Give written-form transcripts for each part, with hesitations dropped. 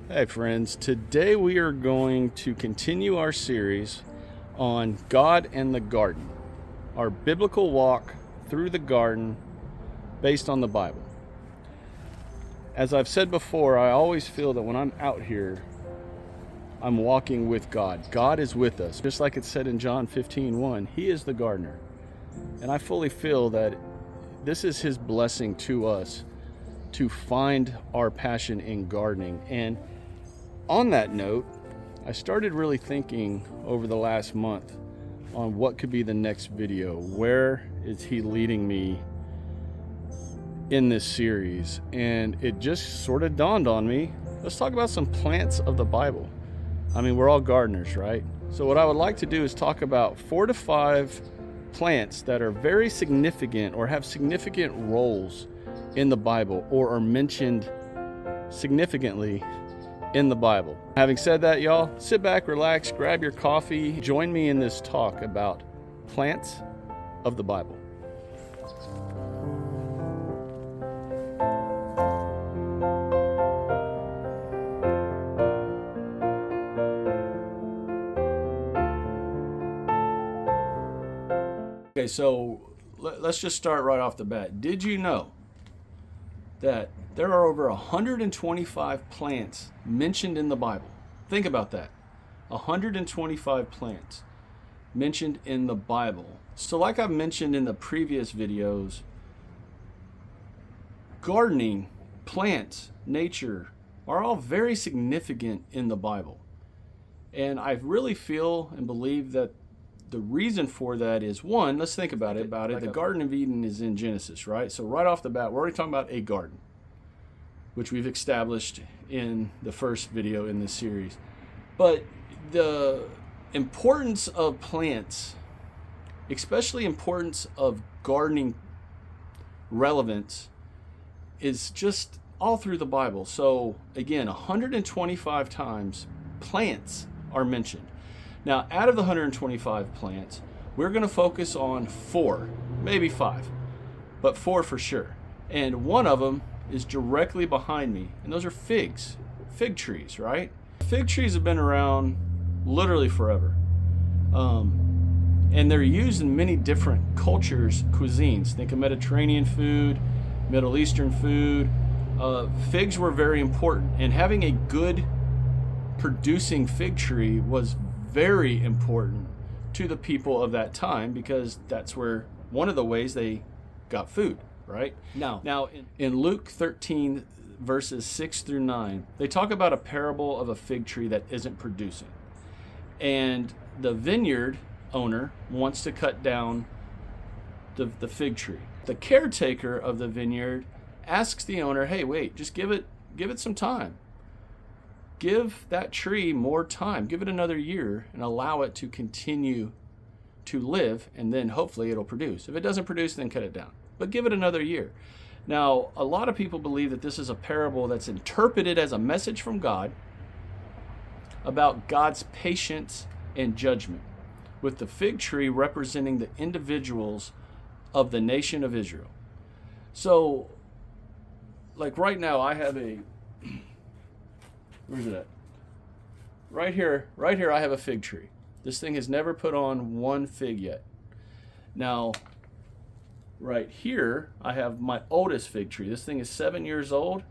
Hey friends, today we are going to continue our series on God and the garden, our biblical walk through the garden based on the Bible. As I've said before, I always feel that when I'm out here, I'm walking with God. God is with us. Just like it said in John 15:1, He is the gardener. And I fully feel that this is His blessing to us to find our passion in gardening. And on that note, I started really thinking over the last month on what could be the next video. Where is He leading me in this series? And it just sort of dawned on me, let's talk about some plants of the Bible. I mean, we're all gardeners, right? So what I would like to do is talk about 4 to 5 plants that are very significant or have significant roles in the Bible or are mentioned significantly in the Bible. Having said that, y'all, sit back, relax, grab your coffee, join me in this talk about plants of the Bible. Okay, so let's just start right off the bat. Did you know that there are over 125 plants mentioned in the Bible? Think about that. 125 plants mentioned in the Bible. So like I've mentioned in the previous videos, gardening, plants, nature are all very significant in the Bible. And I really feel and believe that the reason for that is, one, let's think about it. The Garden of Eden is in Genesis, right? So right off the bat, we're already talking about a garden, which we've established in the first video in this series. But the importance of plants, especially importance of gardening relevance, is just all through the Bible. So again, 125 times plants are mentioned. Now, out of the 125 plants, we're going to focus on 4, maybe 5, but 4 for sure. And one of them is directly behind me, and those are fig trees, right? Fig trees have been around literally forever. And they're used in many different cultures, cuisines. Think of Mediterranean food, Middle Eastern food. Figs were very important, and having a good producing fig tree was very important to the people of that time, because that's where one of the ways they got food, right? Now in Luke 13 verses 6 through 9, they talk about a parable of a fig tree that isn't producing. And the vineyard owner wants to cut down the fig tree. The caretaker of the vineyard asks the owner, hey, wait, just give it some time. Give that tree more time. Give it another year and allow it to continue to live, and then hopefully it'll produce. If it doesn't produce, then cut it down. But give it another year. Now, a lot of people believe that this is a parable that's interpreted as a message from God about God's patience and judgment, with the fig tree representing the individuals of the nation of Israel. So, like right now, I have a... Where's it at? Right here, I have a fig tree. This thing has never put on one fig yet. Now, right here, I have my oldest fig tree. This thing is 7 years old,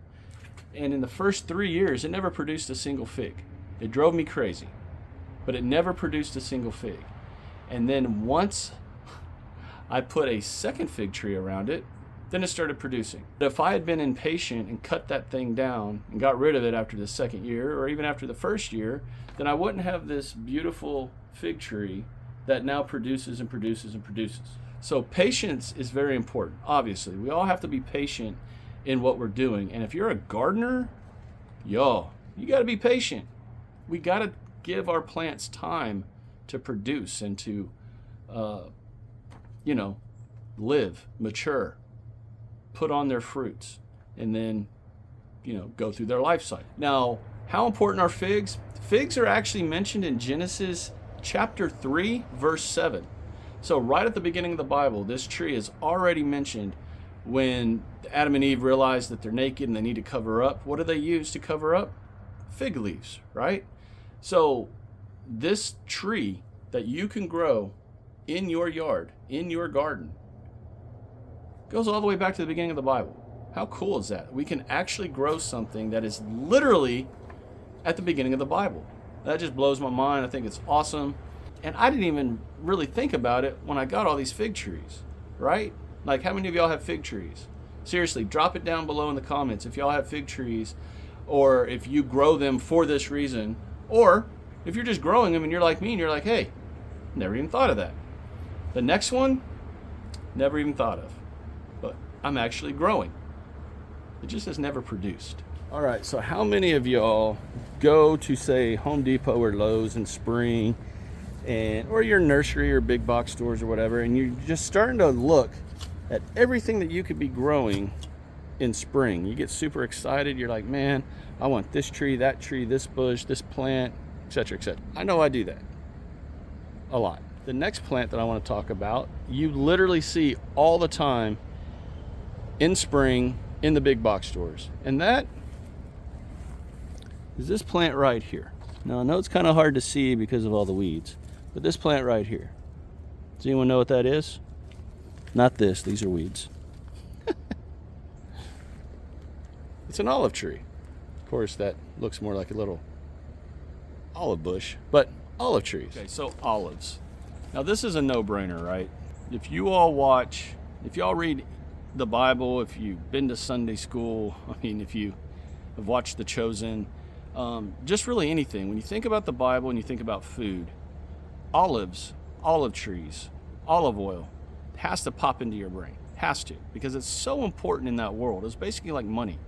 and in the first 3 years, it never produced a single fig. It drove me crazy, but it never produced a single fig. And then once I put a second fig tree around it, then it started producing. But if I had been impatient and cut that thing down and got rid of it after the second year, or even after the first year, then I wouldn't have this beautiful fig tree that now produces and produces and produces. So patience is very important. Obviously, we all have to be patient in what we're doing. And if you're a gardener, you got to be patient. We got to give our plants time to produce and to, live, mature, put on their fruits, and then, go through their life cycle. Now, how important are figs? Figs are actually mentioned in Genesis chapter 3, verse 7. So right at the beginning of the Bible, this tree is already mentioned when Adam and Eve realized that they're naked and they need to cover up. What do they use to cover up? fig leaves, right? So this tree that you can grow in your yard, in your garden, goes all the way back to the beginning of the Bible. How cool is that? We can actually grow something that is literally at the beginning of the Bible. That just blows my mind. I think it's awesome. And I didn't even really think about it when I got all these fig trees, right? Like, how many of y'all have fig trees? Seriously, drop it down below in the comments if y'all have fig trees, or if you grow them for this reason, or if you're just growing them and you're like me and you're like, hey, never even thought of that. The next one, never even thought of. But I'm actually growing. It just has never produced. All right, so how many of y'all go to, say, Home Depot or Lowe's in spring, or your nursery or big box stores or whatever, and you're just starting to look at everything that you could be growing in spring? You get super excited. You're like, man, I want this tree, that tree, this bush, this plant, etc., etc. I know I do that a lot. The next plant that I want to talk about, you literally see all the time in spring in the big box stores, and that is this plant right here. Now, I know it's kind of hard to see because of all the weeds, but this plant right here. Does anyone know what that is? Not this, these are weeds. It's an olive tree. Of course, that looks more like a little olive bush, but olive trees. Okay, so olives. Now, this is a no-brainer, right? If you all read the Bible, if you've been to Sunday school, I mean, if you have watched The Chosen, just really anything. When you think about the Bible and you think about food, olives, olive trees, olive oil has to pop into your brain. Has to, because it's so important in that world. It's basically like money.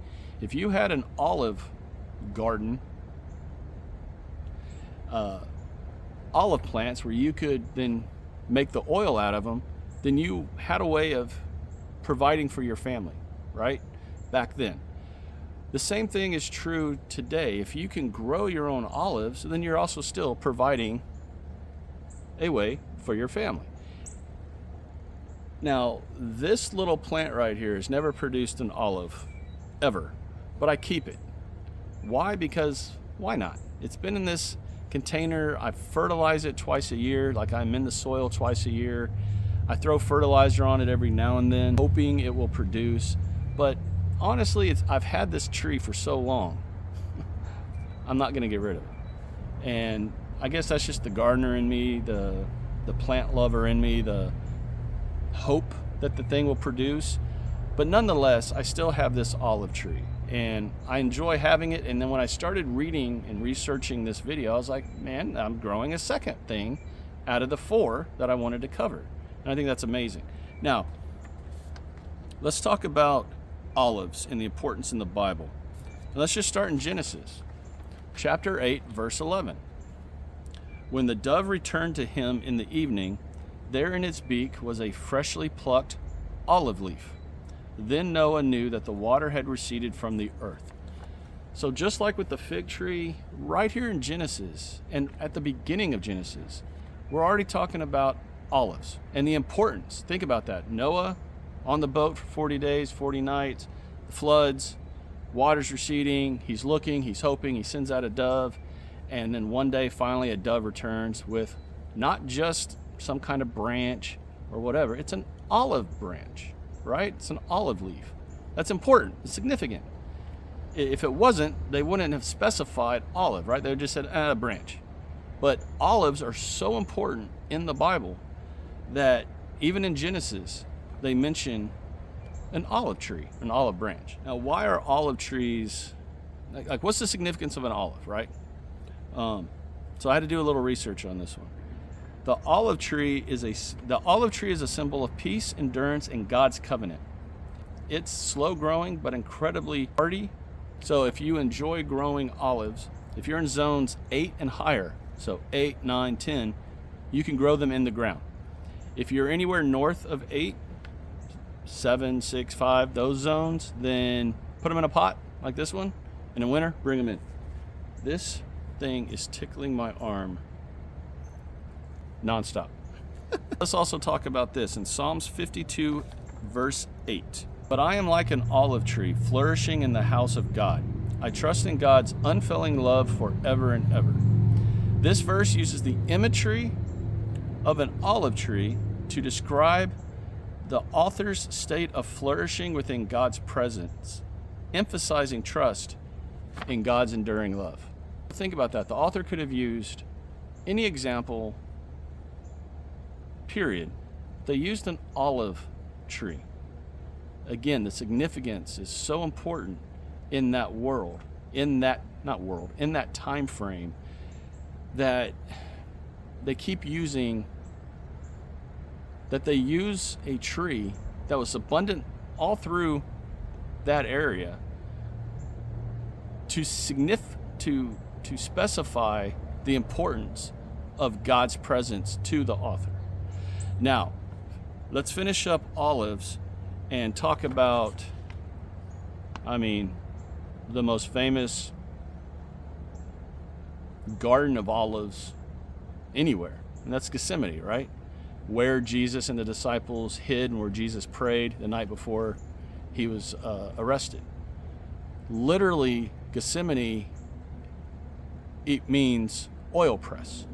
If you had an olive garden, olive plants where you could then make the oil out of them, then you had a way of providing for your family, right? Back then. The same thing is true today. If you can grow your own olives, then you're also still providing a way for your family. Now, this little plant right here has never produced an olive, ever, but I keep it. Why? Because why not? It's been in this container. I fertilize it twice a year, like I'm in the soil twice a year. I throw fertilizer on it every now and then, hoping it will produce. But honestly, I've had this tree for so long, I'm not going to get rid of it. And I guess that's just the gardener in me, the plant lover in me, the hope that the thing will produce. But nonetheless, I still have this olive tree, and I enjoy having it. And then when I started reading and researching this video, I was like, man, I'm growing a second thing out of the 4 that I wanted to cover. And I think that's amazing. Now, let's talk about olives and the importance in the Bible. And let's just start in Genesis, chapter 8, verse 11. When the dove returned to him in the evening, there in its beak was a freshly plucked olive leaf. Then Noah knew that the water had receded from the earth. So just like with the fig tree, right here in Genesis, and at the beginning of Genesis, we're already talking about olives and the importance. Think about that. Noah on the boat for 40 days, 40 nights, the floods, water's receding, he's looking, he's hoping, he sends out a dove, and then one day finally a dove returns with not just some kind of branch or whatever, it's an olive branch, right? It's an olive leaf. That's important, it's significant. If it wasn't, they wouldn't have specified olive, right? They would just said a branch. But olives are so important in the Bible that even in Genesis, they mention an olive tree, an olive branch. Now, why are olive trees, like what's the significance of an olive, right? So I had to do a little research on this one. The olive tree is a symbol of peace, endurance, and God's covenant. It's slow growing, but incredibly hardy. So if you enjoy growing olives, if you're in zones 8 and higher, so 8, 9, 10, you can grow them in the ground. If you're anywhere north of 8, 7, 6, 5, those zones, then put them in a pot like this one. In the winter, bring them in. This thing is tickling my arm nonstop. Let's also talk about this in Psalms 52, verse 8. But I am like an olive tree flourishing in the house of God. I trust in God's unfailing love forever and ever. This verse uses the imagery of an olive tree to describe the author's state of flourishing within God's presence, emphasizing trust in God's enduring love. Think about that. The author could have used any example, period. They used an olive tree. Again, the significance is so important in that world, in that time frame, that they keep using, that they use a tree that was abundant all through that area to specify the importance of God's presence to the author. Now, let's finish up olives and talk about, the most famous garden of olives anywhere, and that's Gethsemane, right? Where Jesus and the disciples hid and where Jesus prayed the night before he was arrested. Literally, Gethsemane, it means oil press.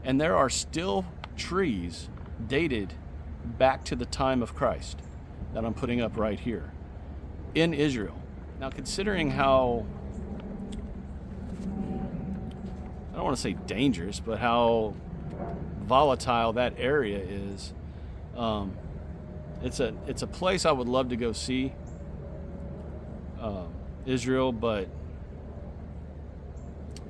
And there are still trees dated back to the time of Christ that I'm putting up right here in Israel. Now, considering how, I don't want to say dangerous, but how volatile that area is, it's a place I would love to go see, Israel, but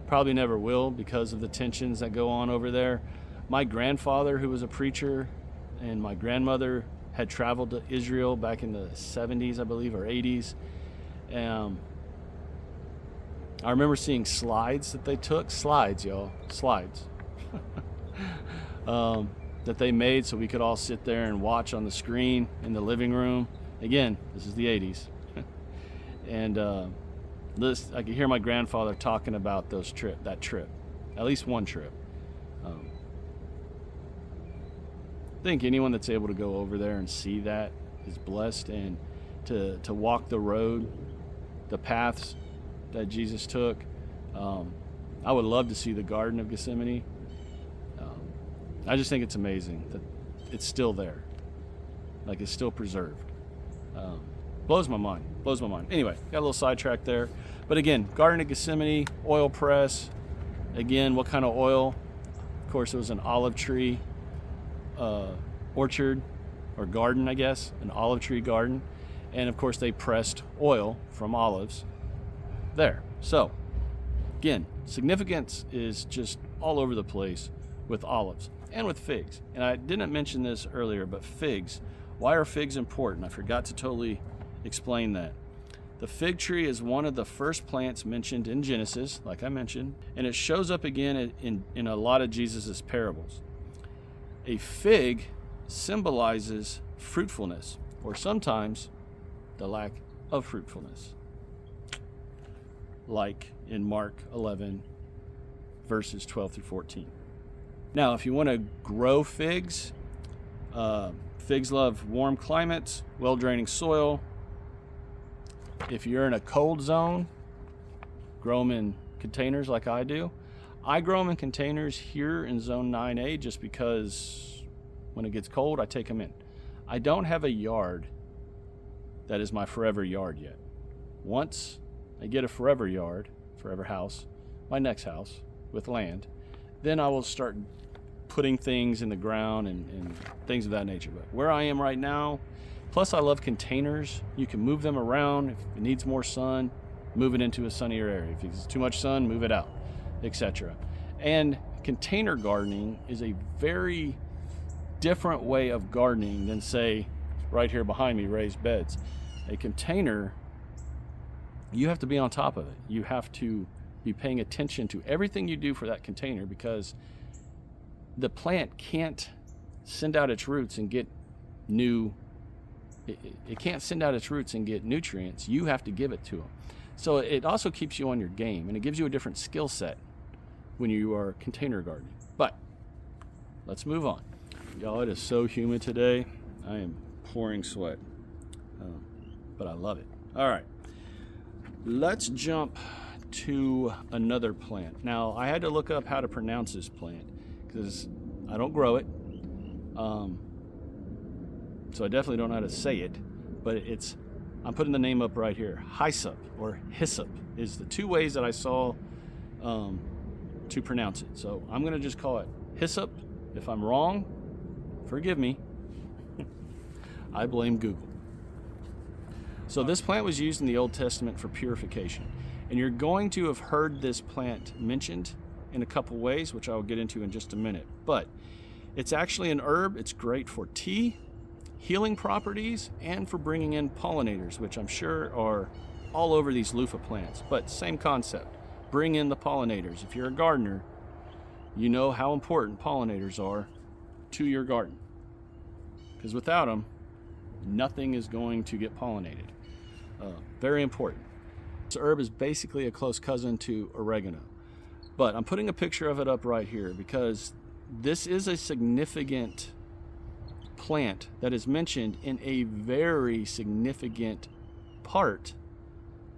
probably never will because of the tensions that go on over there. My grandfather, who was a preacher, and my grandmother had traveled to Israel back in the 70s, I believe, or 80s. I remember seeing slides that they took. Slides, y'all. Slides. That they made so we could all sit there and watch on the screen in the living room. Again, this is the 80s. And I could hear my grandfather talking about that trip. At least one trip. I think anyone that's able to go over there and see that is blessed, and to walk the road, the paths that Jesus took. I would love to see the Garden of Gethsemane. I just think it's amazing that it's still there. Like, it's still preserved. Blows my mind. Anyway, got a little sidetracked there. But again, Garden of Gethsemane, oil press. Again, what kind of oil? Of course, it was an olive tree orchard or garden, I guess, an olive tree garden. And of course, they pressed oil from olives there. So, again, significance is just all over the place with olives and with figs. And I didn't mention this earlier, but figs. Why are figs important? I forgot to totally explain that. The fig tree is one of the first plants mentioned in Genesis, like I mentioned, and it shows up again in a lot of Jesus's parables. A fig symbolizes fruitfulness, or sometimes the lack of fruitfulness, like in Mark 11, verses 12 through 14. Now, if you want to grow figs, figs love warm climates, well-draining soil. If you're in a cold zone, grow them in containers like I do. I grow them in containers here in Zone 9A just because when it gets cold, I take them in. I don't have a yard that is my forever yard yet. Once I get a forever yard, forever house, my next house with land, then I will start putting things in the ground and things of that nature. But where I am right now, plus I love containers. You can move them around. If it needs more sun, move it into a sunnier area. If it's too much sun, move it out, etc. And container gardening is a very different way of gardening than, say, right here behind me, raised beds. A container, you have to be on top of it. You have to be paying attention to everything you do for that container, because the plant can't send out its roots and get it can't send out its roots and get nutrients. You have to give it to them. So it also keeps you on your game, and it gives you a different skill set when you are container gardening. But let's move on. Y'all, it is so humid today. I am pouring sweat, but I love it. All right. Let's jump to another plant. Now, I had to look up how to pronounce this plant because I don't grow it. So I definitely don't know how to say it, but I'm putting the name up right here. Hyssop or hyssop is the two ways that I saw to pronounce it. So I'm going to just call it hyssop. If I'm wrong, forgive me. I blame Google. So this plant was used in the Old Testament for purification. And you're going to have heard this plant mentioned in a couple ways, which I'll get into in just a minute. But it's actually an herb. It's great for tea, healing properties, and for bringing in pollinators, which I'm sure are all over these loofah plants. But same concept. Bring in the pollinators. If you're a gardener, you know how important pollinators are to your garden. Because without them, nothing is going to get pollinated. Very important. This herb is basically a close cousin to oregano. But I'm putting a picture of it up right here because this is a significant plant that is mentioned in a very significant part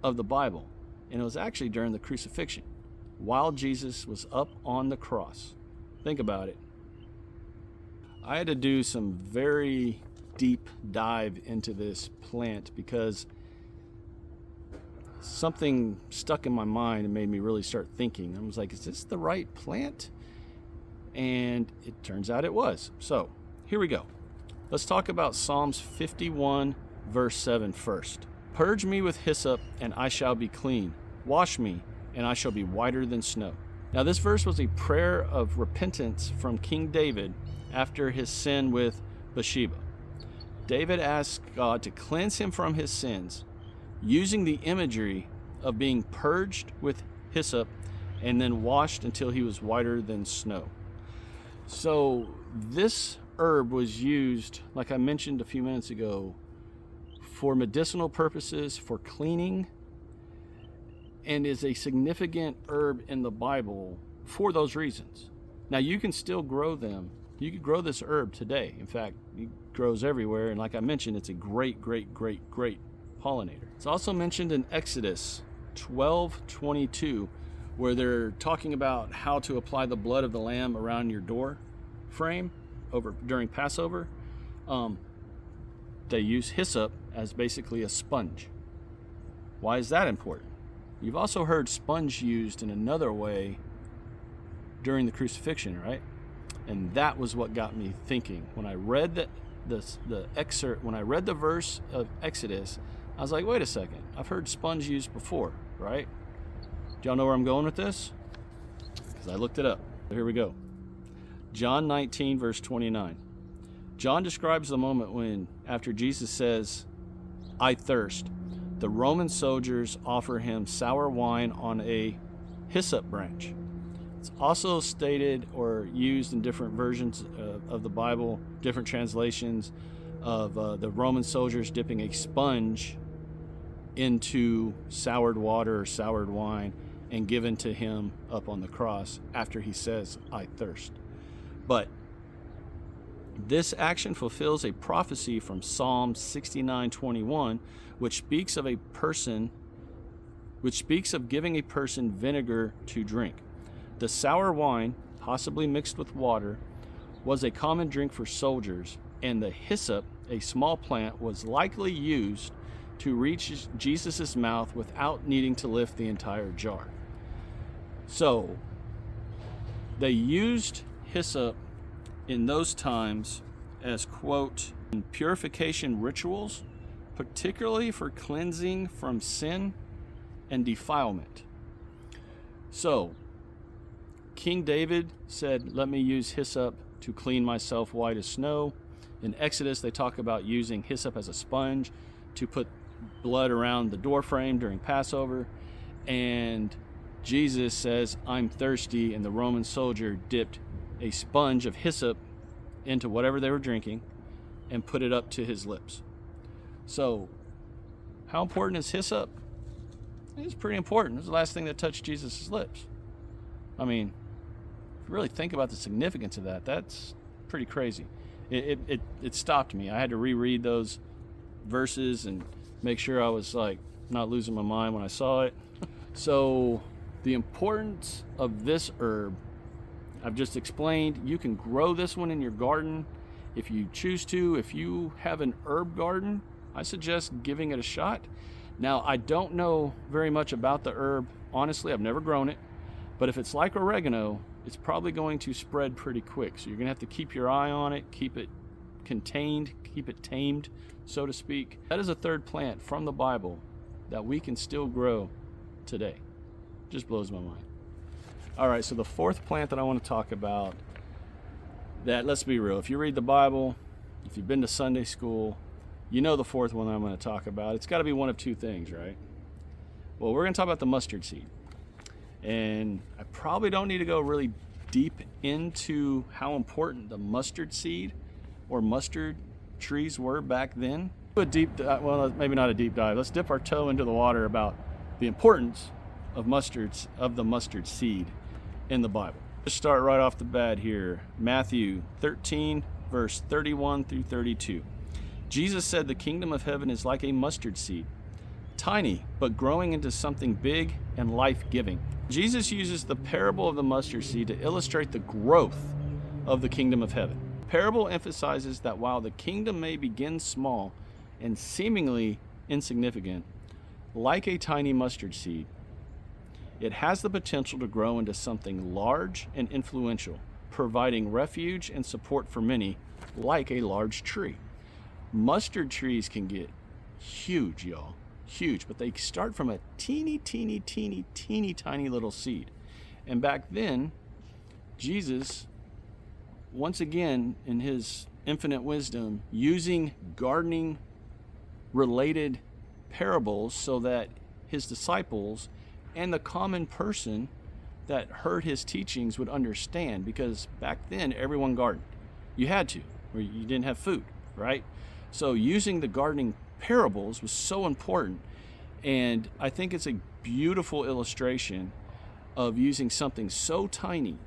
of the Bible. And it was actually during the crucifixion, while Jesus was up on the cross. Think about it. I had to do some very deep dive into this plant because something stuck in my mind and made me really start thinking. I was like, is this the right plant? And it turns out it was. So here we go. Let's talk about Psalms 51 verse 7 first. Purge me with hyssop and I shall be clean. Wash me and I shall be whiter than snow. Now this verse was a prayer of repentance from King David after his sin with Bathsheba. David asked God to cleanse him from his sins using the imagery of being purged with hyssop and then washed until he was whiter than snow. So this herb was used, like I mentioned a few minutes ago, for medicinal purposes, for cleaning, and is a significant herb in the Bible for those reasons. Now you can still grow them. You can grow this herb today. In fact, it grows everywhere, and like I mentioned, it's a great pollinator. It's also mentioned in Exodus 12:22, where they're talking about how to apply the blood of the lamb around your door frame during Passover. They use hyssop as basically a sponge. Why is that important? You've also heard sponge used in another way during the crucifixion, right? And that was what got me thinking. When I read the excerpt, when I read the verse of Exodus, I was like, wait a second, I've heard sponge used before, right? Do y'all know where I'm going with this? Because I looked it up. Here we go. John 19, verse 29. John describes the moment when, after Jesus says, I thirst, the Roman soldiers offer him sour wine on a hyssop branch. It's also stated or used in different versions of the Bible, different translations of the Roman soldiers dipping a sponge into soured water or soured wine and given to him up on the cross after he says, I thirst. But this action fulfills a prophecy from Psalm 69:21, which speaks of giving a person vinegar to drink. The sour wine, possibly mixed with water, was a common drink for soldiers, and the hyssop, a small plant, was likely used to reach Jesus' mouth without needing to lift the entire jar. So, they used hyssop in those times as, quote, purification rituals, particularly for cleansing from sin and defilement. So, King David said, let me use hyssop to clean myself white as snow. In Exodus, they talk about using hyssop as a sponge to put blood around the door frame during Passover. And Jesus says, I'm thirsty, and the Roman soldier dipped a sponge of hyssop into whatever they were drinking and put it up to his lips. So, how important is hyssop? It's pretty important. It was the last thing that touched Jesus' lips. I mean, if you really think about the significance of that, that's pretty crazy. It stopped me. I had to reread those verses and make sure I was like not losing my mind when I saw it. So the importance of this herb, I've just explained. You can grow this one in your garden if you choose to. If you have an herb garden, I suggest giving it a shot. Now, I don't know very much about the herb. Honestly, I've never grown it. But if it's like oregano, it's probably going to spread pretty quick. So you're going to have to keep your eye on it, keep it contained, keep it tamed, so to speak. That is a third plant from the Bible that we can still grow today. Just blows my mind. All right, so the fourth plant that I want to talk about, that, let's be real, if you read the Bible, if you've been to Sunday school, you know the fourth one that I'm going to talk about. It's got to be one of two things, right? Well, we're going to talk about the mustard seed. And I probably don't need to go really deep into how important the mustard seed or mustard trees were back then. A deep dive, well, maybe not a deep dive. Let's dip our toe into the water about the importance of the mustard seed in the Bible. Let's start right off the bat here. Matthew 13, verse 31 through 32. Jesus said, "The kingdom of heaven is like a mustard seed, tiny, but growing into something big and life-giving." Jesus uses the parable of the mustard seed to illustrate the growth of the kingdom of heaven. The parable emphasizes that while the kingdom may begin small and seemingly insignificant, like a tiny mustard seed, it has the potential to grow into something large and influential, providing refuge and support for many, like a large tree. Mustard trees can get huge, y'all. Huge, but they start from a teeny tiny little seed. And back then, Jesus, once again, in his infinite wisdom, using gardening related parables so that his disciples and the common person that heard his teachings would understand, because back then everyone gardened. You had to, or you didn't have food, right? So using the gardening parables was so important, and I think it's a beautiful illustration of using something so tiny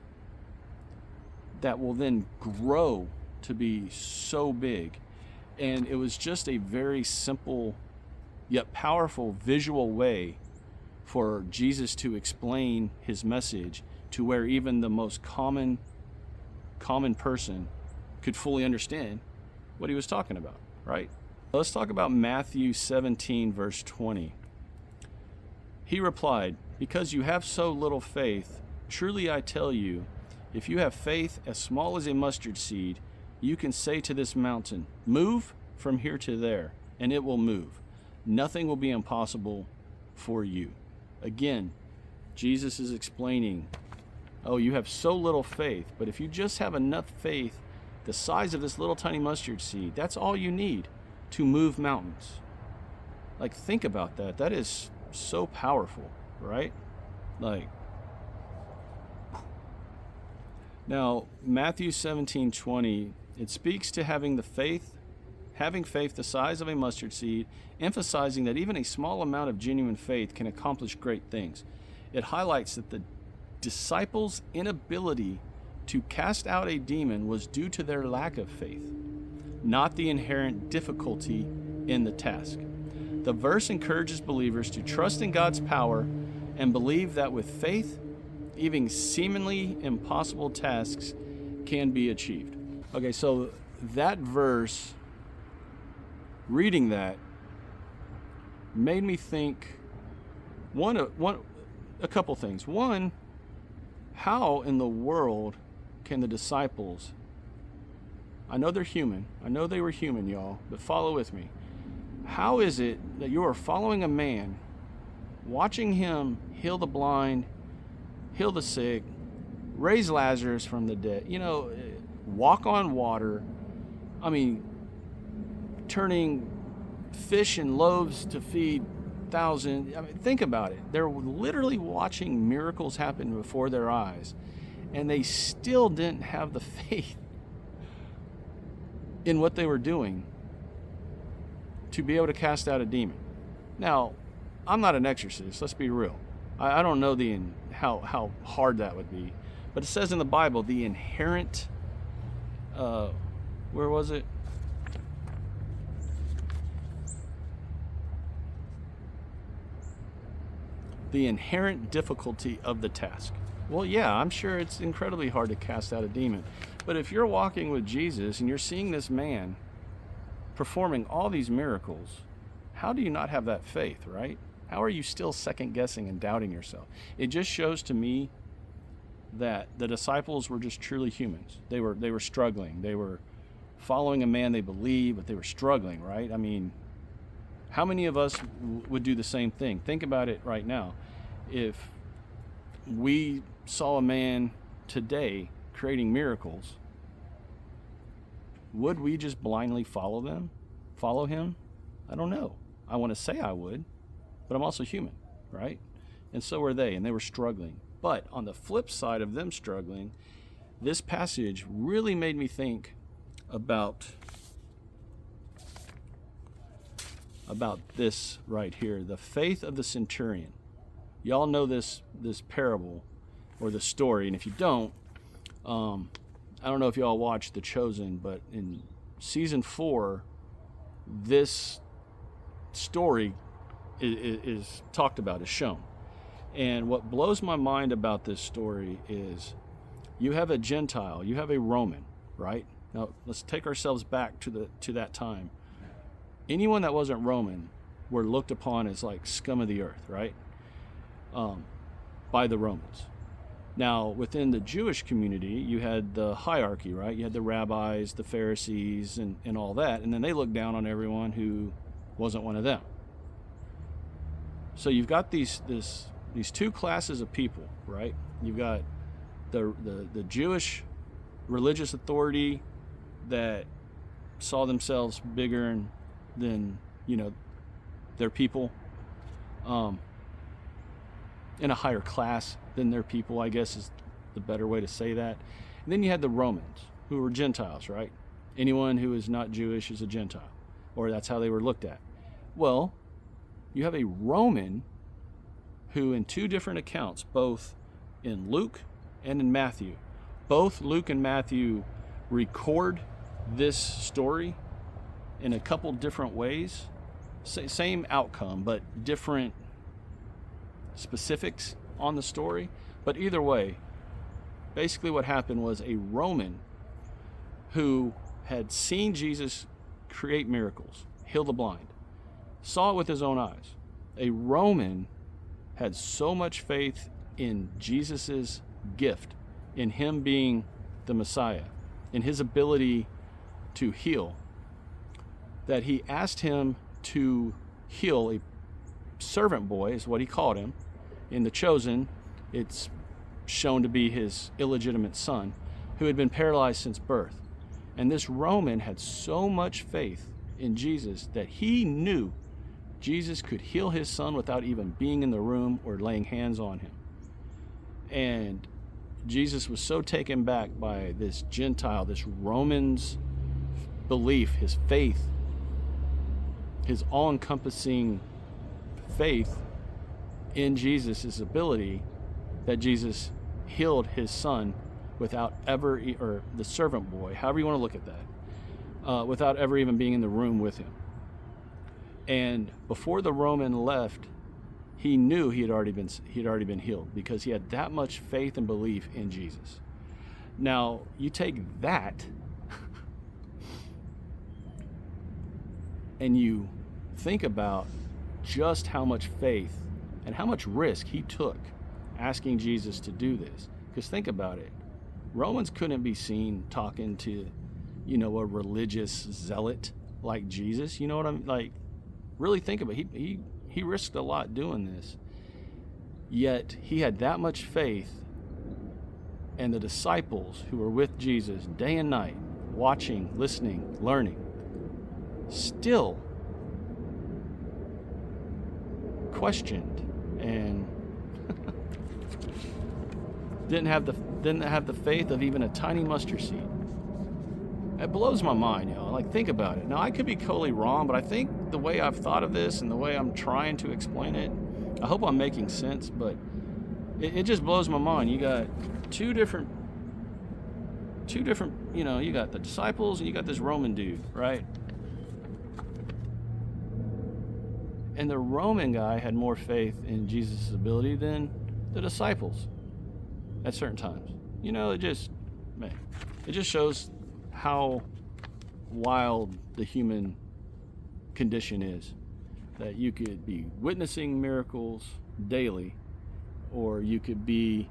that will then grow to be so big. And it was just a very simple yet powerful visual way for Jesus to explain his message to where even the most common person could fully understand what he was talking about, right? Let's talk about Matthew 17, verse 20. He replied, "Because you have so little faith, truly I tell you, if you have faith as small as a mustard seed, you can say to this mountain, 'Move from here to there,' and it will move. Nothing will be impossible for you." Again, Jesus is explaining, oh, you have so little faith, but if you just have enough faith the size of this little tiny mustard seed, that's all you need to move mountains. Like, think about that. That is so powerful, right? Like, now Matthew 17:20, it speaks to having faith the size of a mustard seed, emphasizing that even a small amount of genuine faith can accomplish great things. It highlights that the disciples' inability to cast out a demon was due to their lack of faith, not the inherent difficulty in the task. The verse encourages believers to trust in God's power and believe that with faith, even seemingly impossible tasks can be achieved. Okay, so that verse, reading that, made me think a couple things. One, how in the world can the disciples, I know they're human, I know they were human, y'all, but follow with me. How is it that you are following a man, watching him heal the blind, heal the sick, raise Lazarus from the dead, walk on water, turning fish and loaves to feed thousands? Think about it. They're literally watching miracles happen before their eyes, and they still didn't have the faith in what they were doing to be able to cast out a demon. Now, I'm not an exorcist, let's be real. I don't know how hard that would be, but it says in the Bible the inherent, where was it? the inherent difficulty of the task. Well, yeah, I'm sure it's incredibly hard to cast out a demon. But if you're walking with Jesus and you're seeing this man performing all these miracles, how do you not have that faith, right? How are you still second guessing and doubting yourself? It just shows to me that the disciples were just truly humans. They were struggling. They were following a man they believed, but they were struggling, right? I mean, how many of us would do the same thing? Think about it right now. If we saw a man today creating miracles, would we just blindly follow him? I don't know. I want to say I would, but I'm also human, right? And so were they, and they were struggling. But on the flip side of them struggling, this passage really made me think about this right here, the faith of the centurion. Y'all know this parable or the story, and if you don't, I don't know if y'all watched The Chosen, but in season 4, this story is talked about, is shown. And what blows my mind about this story is you have a Gentile, you have a Roman, right? Now let's take ourselves back to that time. Anyone that wasn't Roman were looked upon as like scum of the earth, right? By the Romans. Now, within the Jewish community, you had the hierarchy, right? You had the rabbis, the Pharisees, and all that. And then they looked down on everyone who wasn't one of them. So you've got these two classes of people, right? You've got the Jewish religious authority that saw themselves bigger than their people, in a higher class than their people, I guess is the better way to say that. And then you had the Romans, who were Gentiles, right? Anyone who is not Jewish is a Gentile, or that's how they were looked at. Well, you have a Roman who, in two different accounts, both in Luke and in Matthew, both Luke and Matthew record this story in a couple different ways. Same outcome, but different specifics on the story. But either way, basically what happened was a Roman who had seen Jesus create miracles, heal the blind, saw it with his own eyes. A Roman had so much faith in Jesus's gift, in him being the Messiah, in his ability to heal, that he asked him to heal a servant boy, is what he called him. In The Chosen, it's shown to be his illegitimate son, who had been paralyzed since birth. And this Roman had so much faith in Jesus that he knew Jesus could heal his son without even being in the room or laying hands on him. And Jesus was so taken back by this Gentile, this Roman's belief, his faith, his all-encompassing faith in Jesus' ability, that Jesus healed his son without ever, or the servant boy, however you want to look at that, without ever even being in the room with him. And before the Roman left, he knew he had already been healed, because he had that much faith and belief in Jesus. Now, you take that and you think about just how much faith and how much risk he took asking Jesus to do this. Because think about it. Romans couldn't be seen talking to, a religious zealot like Jesus. You know what I'm like? Really think about it. He risked a lot doing this. Yet he had that much faith, and the disciples who were with Jesus day and night, watching, listening, learning, still questioned and didn't have the faith of even a tiny mustard seed. It blows my mind, y'all. Like, think about it. Now, I could be totally wrong, but I think the way I've thought of this and the way I'm trying to explain it, I hope I'm making sense, but it just blows my mind. You got two different, you got the disciples and you got this Roman dude, right? And the Roman guy had more faith in Jesus' ability than the disciples at certain times. It just shows how wild the human condition is. That you could be witnessing miracles daily, or you could be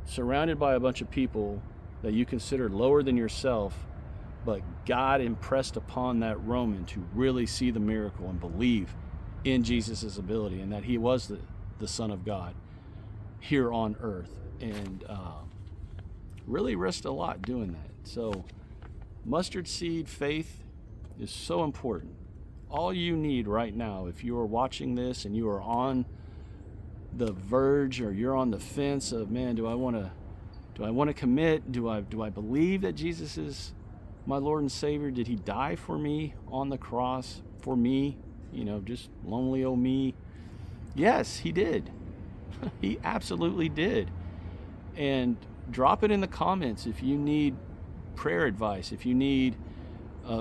surrounded by a bunch of people that you consider lower than yourself, but God impressed upon that Roman to really see the miracle and believe in Jesus' ability and that he was the Son of God here on earth, and really risked a lot doing that. So mustard seed faith is so important. All you need right now, if you are watching this and you are on the verge or you're on the fence of, man, do I want to commit? Do I believe that Jesus is my Lord and Savior? Did he die for me on the cross for me? Just lonely old me. Yes, he did. He absolutely did. And drop it in the comments if you need prayer advice, if you need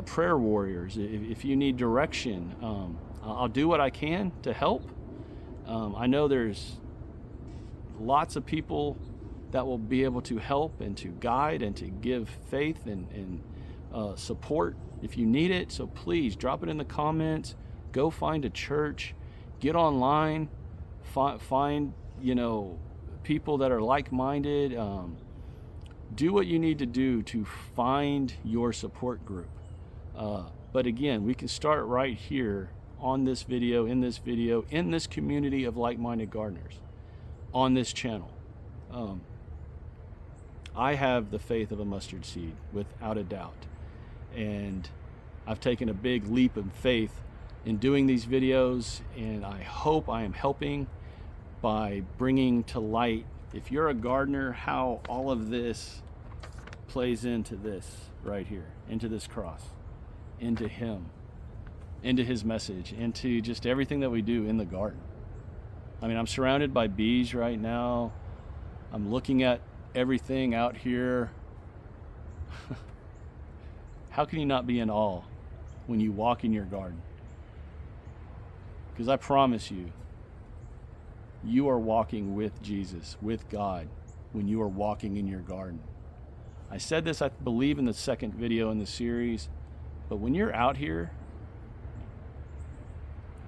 prayer warriors, if you need direction. I'll do what I can to help. I know there's lots of people that will be able to help and to guide and to give faith and support if you need it. So please drop it in the comments. Go find a church, get online, find people that are like-minded. Do what you need to do to find your support group. But again, we can start right here on this video, in this community of like-minded gardeners, on this channel. I have the faith of a mustard seed, without a doubt. And I've taken a big leap of faith in doing these videos, and I hope I am helping by bringing to light, if you're a gardener, how all of this plays into this right here, into this cross, into him, into his message, into just everything that we do in the garden. I mean, I'm surrounded by bees right now. I'm looking at everything out here. How can you not be in awe when you walk in your garden? Because I promise you, you are walking with Jesus, with God, when you are walking in your garden. I said this, I believe, in the second video in the series, but when you're out here,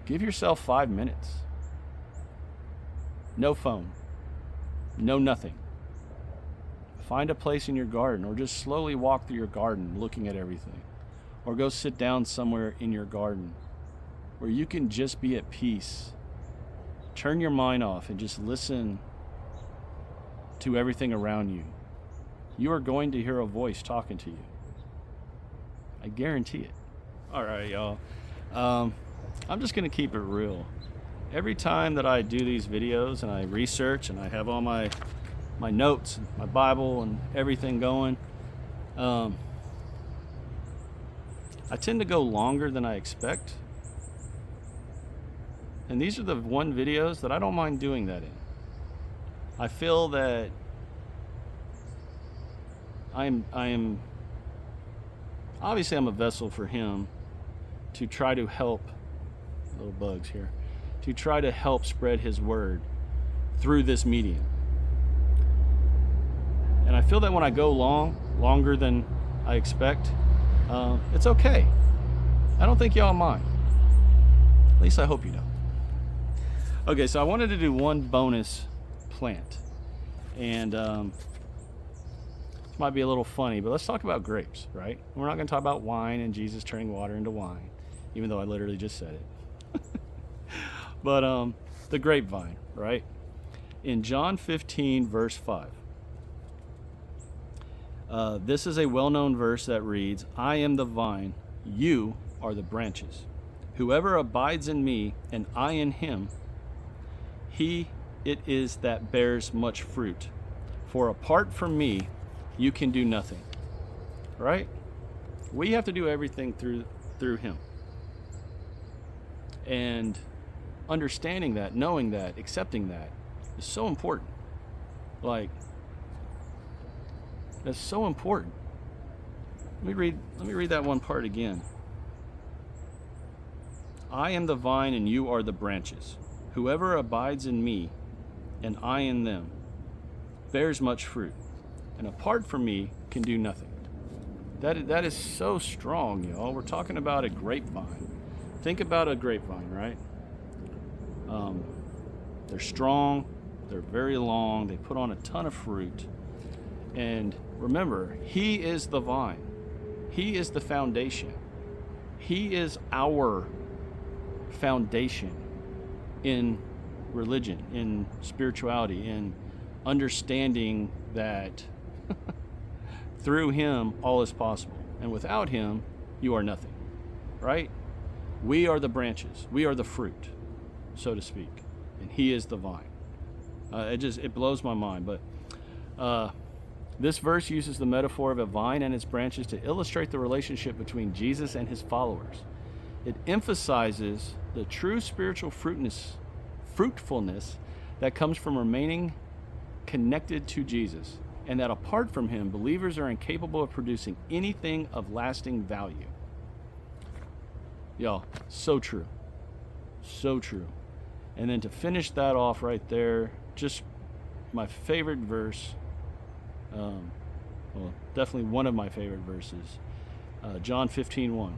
give yourself 5 minutes. No phone, no nothing. Find a place in your garden, or just slowly walk through your garden looking at everything. Or go sit down somewhere in your garden where you can just be at peace. Turn your mind off and just listen to everything around you. You are going to hear a voice talking to you. I guarantee it. All right, y'all. I'm just going to keep it real. Every time that I do these videos and I research and I have all my notes, and my Bible and everything going, I tend to go longer than I expect. And these are the one videos that I don't mind doing that in. I feel that I'm obviously I'm a vessel for him to try to help, little bugs here, to try to help spread his word through this medium. And I feel that when I go longer than I expect, it's okay. I don't think y'all mind. At least I hope you don't. Okay, so I wanted to do one bonus plant. And this might be a little funny, but let's talk about grapes, right? We're not going to talk about wine and Jesus turning water into wine, even though I literally just said it. But the grapevine, right? In John 15, verse 5. This is a well-known verse that reads, "I am the vine, you are the branches. Whoever abides in me and I in him, he it is that bears much fruit. For apart from me, you can do nothing." Right? We have to do everything through him. And understanding that, knowing that, accepting that is so important. Like, that's so let me read that one part again. I am the vine and you are the branches. Whoever abides in me and I in them bears much fruit, and apart from me can do nothing. That is so strong, y'all. We're talking about a grapevine. Think about a grapevine, right? They're strong, they're very long, they put on a ton of fruit. And remember, he is the vine. He is the foundation. He is our foundation in religion, in spirituality, in understanding that through him all is possible. And without him, you are nothing, right? We are the branches. We are the fruit, so to speak. And he is the vine. It blows my mind. But this verse uses the metaphor of a vine and its branches to illustrate the relationship between Jesus and his followers. It emphasizes the true spiritual fruitfulness that comes from remaining connected to Jesus, and that apart from him, believers are incapable of producing anything of lasting value. Y'all, so true. So true. And then to finish that off right there, just my favorite verse, well, definitely one of my favorite verses, John 15:1.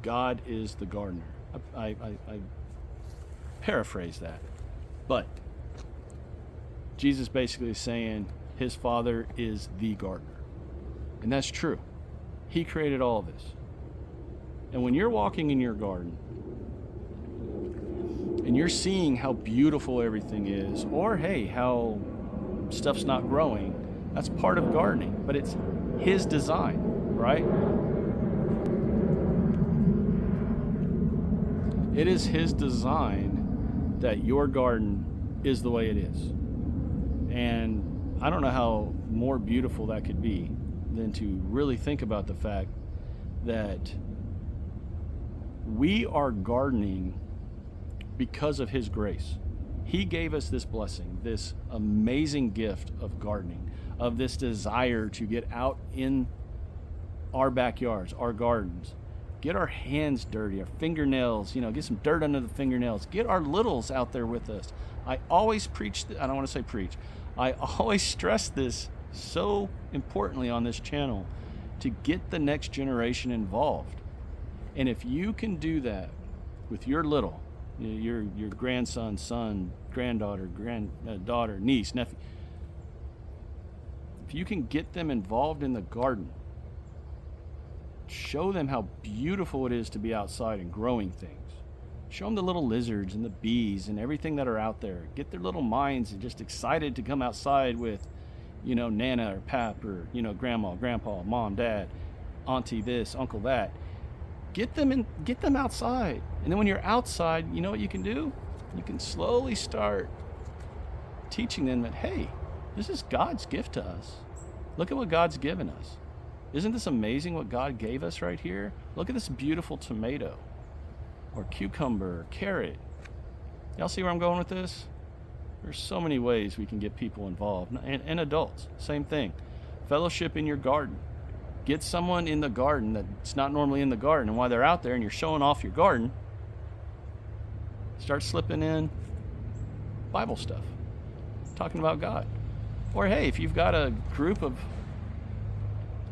God is the gardener. I paraphrase that, but Jesus basically is saying his Father is the gardener. And that's true. He created all of this. And when you're walking in your garden and you're seeing how beautiful everything is, or hey, how stuff's not growing, that's part of gardening, but it's his design, right? It is his design that your garden is the way it is. And I don't know how more beautiful that could be than to really think about the fact that we are gardening because of his grace. He gave us this blessing, this amazing gift of gardening, of this desire to get out in our backyards, our gardens, get our hands dirty, our fingernails, get some dirt under the fingernails, get our littles out there with us. I always preach, I don't want to say preach, I always stress this so importantly on this channel, to get the next generation involved. And if you can do that with your little, your grandson, son, granddaughter, daughter, niece, nephew, if you can get them involved in the garden, show them how beautiful it is to be outside and growing things. Show them the little lizards and the bees and everything that are out there. Get their little minds just excited to come outside with, Nana or Pap or, Grandma, Grandpa, Mom, Dad, Auntie this, Uncle that. Get them outside. And then when you're outside, you know what you can do? You can slowly start teaching them that, hey, this is God's gift to us. Look at what God's given us. Isn't this amazing what God gave us right here? Look at this beautiful tomato or cucumber or carrot. Y'all see where I'm going with this? There's so many ways we can get people involved, and adults, same thing. Fellowship in your garden. Get someone in the garden that's not normally in the garden, and while they're out there and you're showing off your garden, start slipping in Bible stuff, talking about God. Or hey, if you've got a group of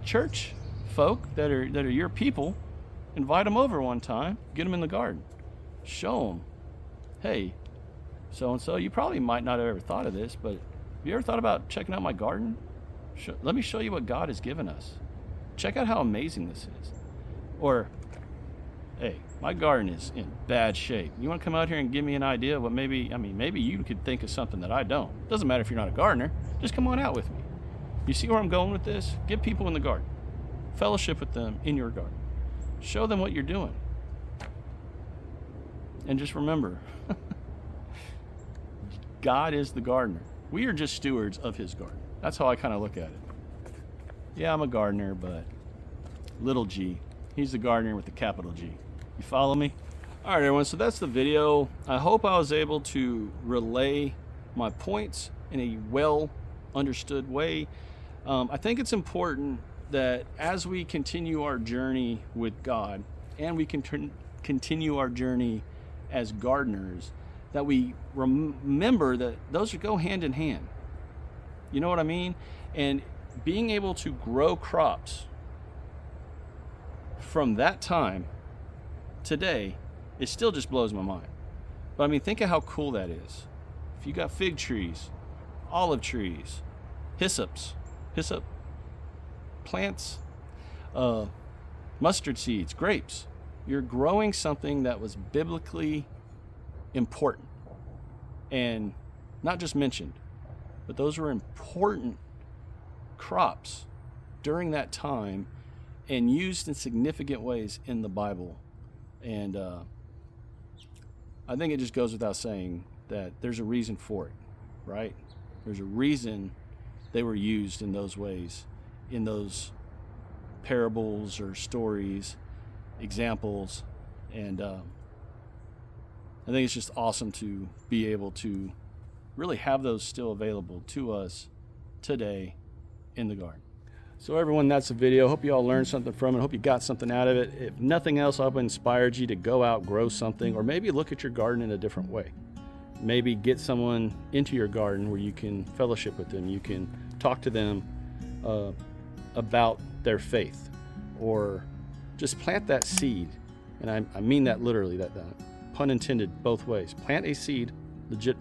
church folk that are your people, invite them over one time, get them in the garden, show them, hey, so-and-so, you probably might not have ever thought of this, but have you ever thought about checking out my garden? Let me show you what God has given us. Check out how amazing this is. Or, hey, my garden is in bad shape. You want to come out here and give me an idea of what maybe you could think of something that I don't. Doesn't matter if you're not a gardener. Just come on out with me. You see where I'm going with this? Get people in the garden. Fellowship with them in your garden. Show them what you're doing. And just remember, God is the gardener. We are just stewards of his garden. That's how I kind of look at it. Yeah, I'm a gardener, but little g. He's the gardener with the capital G. You follow me? All right, everyone, so that's the video. I hope I was able to relay my points in a well understood way. I think it's important that as we continue our journey with God, and we can continue our journey as gardeners, that we remember that those go hand in hand. You know what I mean? And being able to grow crops from that time today, it still just blows my mind. But I mean, think of how cool that is. If you got fig trees, olive trees, hyssop plants, mustard seeds, grapes, you're growing something that was biblically important and not just mentioned, but those were important crops during that time and used in significant ways in the Bible. And I think it just goes without saying that there's a reason for it, right? There's a reason they were used in those ways, in those parables or stories, examples. And I think it's just awesome to be able to really have those still available to us today in the garden. So everyone, that's the video. Hope you all learned something from it. Hope you got something out of it. If nothing else, I hope it inspired you to go out, grow something, or maybe look at your garden in a different way. Maybe get someone into your garden where you can fellowship with them. You can talk to them about their faith, or just plant that seed. And I mean that literally, that pun intended both ways. Plant a seed,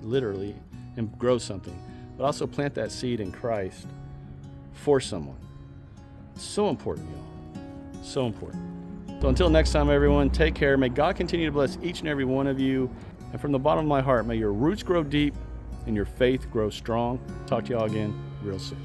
literally, and grow something. But also plant that seed in Christ for someone. So important, y'all. So important. So until next time, everyone, take care. May God continue to bless each and every one of you. And from the bottom of my heart, may your roots grow deep and your faith grow strong. Talk to y'all again real soon.